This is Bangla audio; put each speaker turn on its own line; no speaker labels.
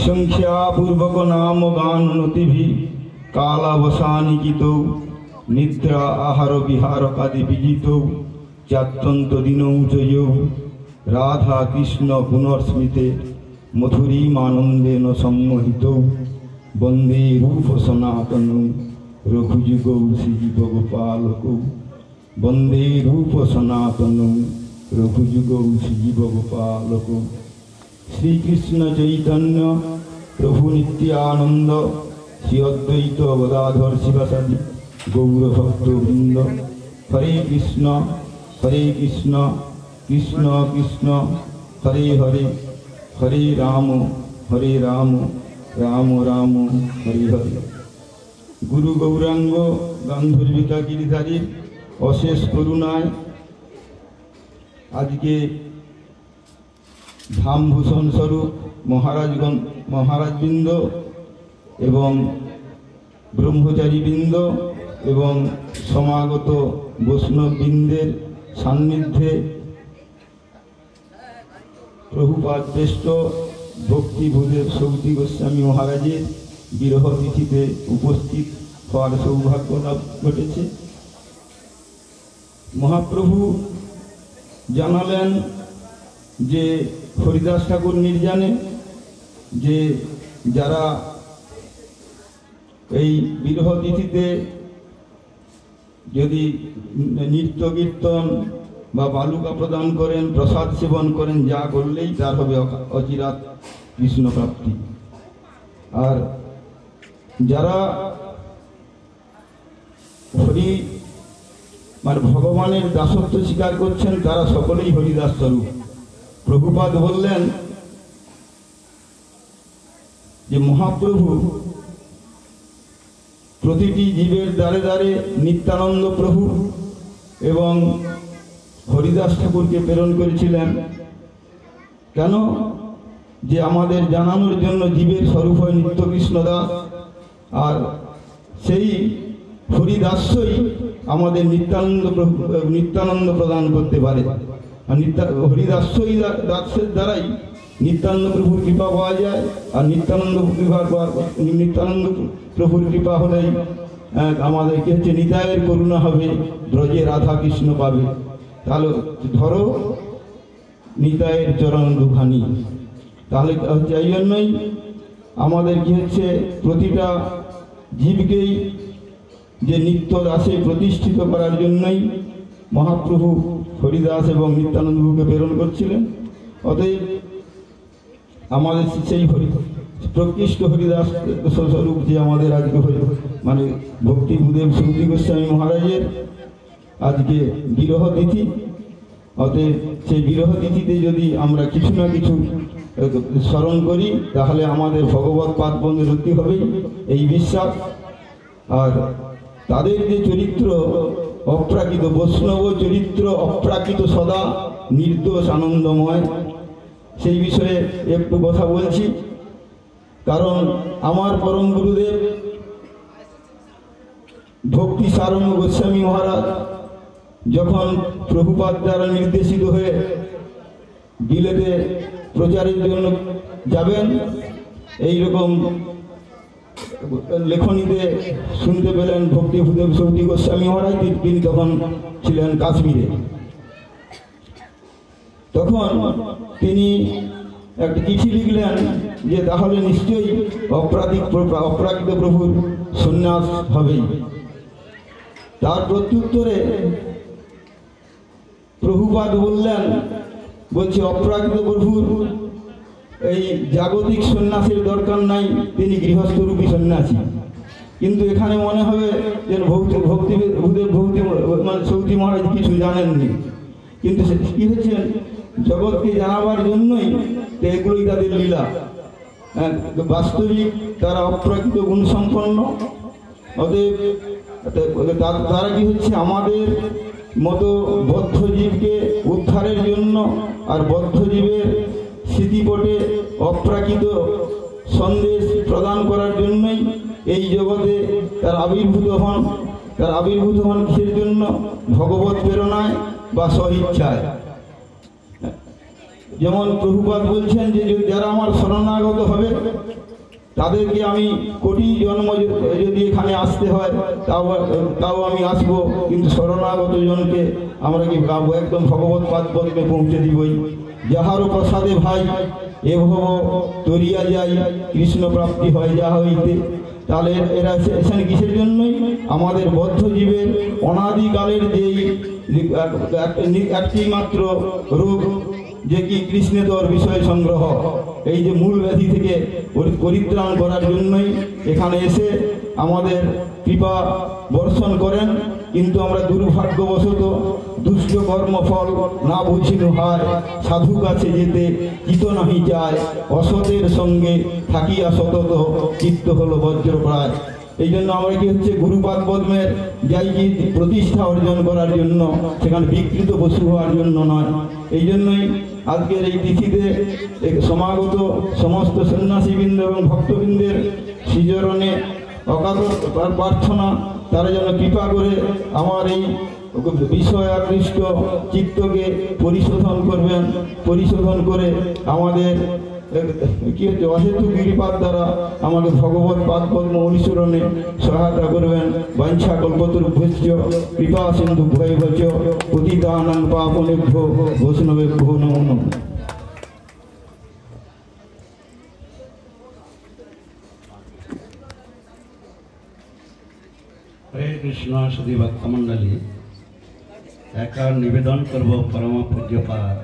विसंख्यापूर्वक नाम गान नतिभि कालावसानिकित निद्रा आहार विहार आदि विजित चात्यंत दिनौ जयौ राधा कृष्ण पुनर्स्मृते मधुरीमानंदेन सम्मोहित वंदे रूप सनातन रघुजुगौ श्रीजीवगोपालकौ वंदे रूप सनातन रघुजुगौ श्रीजीवगोपालकौ। श्री कृष्ण चैतन्य प्रभु नित्यानंद श्री अद्वैत गदाधर शिवासादि गौर भक्तवृंद। हरे कृष्ण कृष्ण कृष्ण हरे हरे हरे राम राम राम हरे हरे। गुरु गौरांग गांधर्विका गिरिधारी अशेष करुणाय आज के धामभूषण स्वरूप महाराजबृंद एवं ब्रह्मचारीबृंद एवं समागत वैष्णवबृंदेर सान्निध्ये प्रभुपाद श्रेष्ठ भक्ति भूदेव सौती गोस्वामी महाराजेर বিরহ তিথিতে উপস্থিত হওয়ার সৌভাগ্য লাভ ঘটেছে। মহাপ্রভু জানালেন যে হরিদাস ঠাকুর নির্জানে যে যারা এই বিরহ তিথিতে যদি নৃত্য কীর্তন বা বালুকা প্রদান করেন প্রসাদ সেবন করেন যা করলেই তার হবে অচিরাত কৃষ্ণ প্রাপ্তি। আর যারা হরি মানে ভগবানের দাসত্ব স্বীকার করছেন তারা সকলেই হরিদাস স্বরূপ। প্রভুপাদ বললেন যে মহাপ্রভু প্রতিটি জীবের দ্বারে দ্বারে নিত্যানন্দ প্রভু এবং হরিদাস ঠাকুরকে প্রেরণ করেছিলেন। কেন? যে আমাদের জানানোর জন্য জীবের স্বরূপ হয় নিত্য কৃষ্ণ দাস, আর সেই হরিদাসই আমাদের নিত্যানন্দ প্রদান করতে পারে। আর হরিদাসই দাসের দ্বারাই নিত্যানন্দ প্রভুর কৃপা পাওয়া যায়। আর নিত্যানন্দ প্রভুর কৃপা হলেই আমাদেরকে হচ্ছে নিতায়ের করুণা হবে, ব্রজে রাধা কৃষ্ণ পাবে। তাহলে ধরো নিতায়ের চরণ দুখানি। তাহলে হচ্ছে এই জন্যই আমাদের কি হচ্ছে প্রতিটা জীবকেই যে নিত্য দাসে প্রতিষ্ঠিত করার জন্যই মহাপ্রভু হরিদাস এবং নিত্যানন্দ প্রভুকে প্রেরণ করছিলেন। অতএব আমাদের সেই প্রকৃষ্ট হরিদাস স্বরূপ যে আমাদের আজকে মানে ভক্তি ভূদেব সৌতি গোস্বামী মহারাজের আজকে বিরহ তিথি। অতএব সেই বিরহ তিথিতে যদি আমরা কিছু না কিছু স্মরণ করি তাহলে আমাদের ভগবত পাদপদ্মে রতি হবে এই বিশ্বাস। আর তাদের যে চরিত্র অপ্রাকৃত বৈষ্ণব চরিত্র অপ্রাকৃত সদা নির্দোষ আনন্দময়, সেই বিষয়ে একটু কথা বলছি। কারণ আমার পরম গুরুদেব ভক্তি সারণ্য গোস্বামী মহারাজ যখন প্রভুপাদ দ্বারা নির্দেশিত হয়ে বিলেতে প্রচারের জন্য যাবেন, এইরকম লেখনীতে শুনতে পেলেন ভক্তি ভূদেব সৌতি গোস্বামী মহারাজ তিনি তখন ছিলেন কাশ্মীরে। তখন তিনি একটা চিঠি লিখলেন যে তাহলে নিশ্চয়ই অপ্রাকৃত প্রভুর সন্ন্যাস হবেই। তার প্রত্যুত্তরে প্রভুপাদ বললেন, বলছে অপ্রাকৃত প্রভুর এই জাগতিক সন্ন্যাসের দরকার নাই, তিনি গৃহস্থরূপী সন্ন্যাসী। কিন্তু এখানে মনে হবে যে ভক্তি মানে সৌতি মহারাজ কিছু জানেননি, কিন্তু কি হচ্ছে জগৎকে জানাবার জন্যই এগুলোই তাদের লীলা। বাস্তবিক তারা অপ্রাকৃত গুণসম্পন্ন। অতএব তারা কি হচ্ছে আমাদের মতো বদ্ধজীবকে উদ্ধারের জন্য আর বদ্ধজীবের স্মৃতিপটে অপ্রাকৃত সন্দেশ প্রদান করার জন্যই এই জগতে তার আবির্ভূত হন। তার আবির্ভূত হন কিসের জন্য? ভগবত প্রেরণায় বা স্বইচ্ছায়। যেমন প্রভুপাদ বলছেন যে যারা আমার শরণাগত হবে তাদেরকে আমি কোটি জন্ম যদি এখানে আসতে হয় তাও আমি আসবো, কিন্তু শরণাগত জনকে আমরা কি পাবো একদম ভগবত পাদ পদ্মে পৌঁছে দিবই। যাহারও প্রসাদে ভাই এ ভব তরিয়া যাই, কৃষ্ণ প্রাপ্তি হয় যা হইতে। তাহলে এরা এসেছেন কিসের জন্যই? আমাদের বদ্ধ জীবের অনাদিকালের যেই একটি মাত্র রোগ যে কি কৃষ্ণেতর বিষয় সংগ্রহ, এই যে মূল ব্যাধি থেকে পরিত্রাণ করার জন্যই এখানে এসে আমাদের কৃপা বর্ষণ করেন। কিন্তু আমরা দুর্ভাগ্যবশত দুষ্ট কর্মফল না বুঝিল হয়, সাধু কাছে যেতে চিত নাহি যায়, অসতের সঙ্গে থাকিয়া সতত চিত্ত হলো বজ্রপ্রায়। এই জন্য আমরা কি হচ্ছে গুরুপাদ পদ্মের যাই কি প্রতিষ্ঠা অর্জন করার জন্য, সেখানে বিকৃত পশু হওয়ার জন্য নয়। এই জন্যই আজকের এই তিথিতে সমাগত সমস্ত সন্ন্যাসীবৃন্দ এবং ভক্তবৃন্দের শ্রীচরণে অকাতর প্রার্থনা, তারা যেন কৃপা করে আমার এই বিষয় আকৃষ্ট চিত্তকে পরিশোধন করবেন, পরিশোধন করে আমাদের কি হচ্ছে অহেতু গিরিপাদ দ্বারা আমাকে ভগবত পাদ পদ্ম অনুসরণে সহায়তা করবেন। বাঞ্ছা কল্পতরুভ্যশ্চ কৃপা সিন্ধু ভয়ভচ পতিতানাং পাবনেভ্যো বৈষ্ণবেভ্যো নমো নমঃ।
হরে কৃষ্ণ। সুধী ভক্তমণ্ডলী, একটা নিবেদন করব পরম পূজ্যপাদ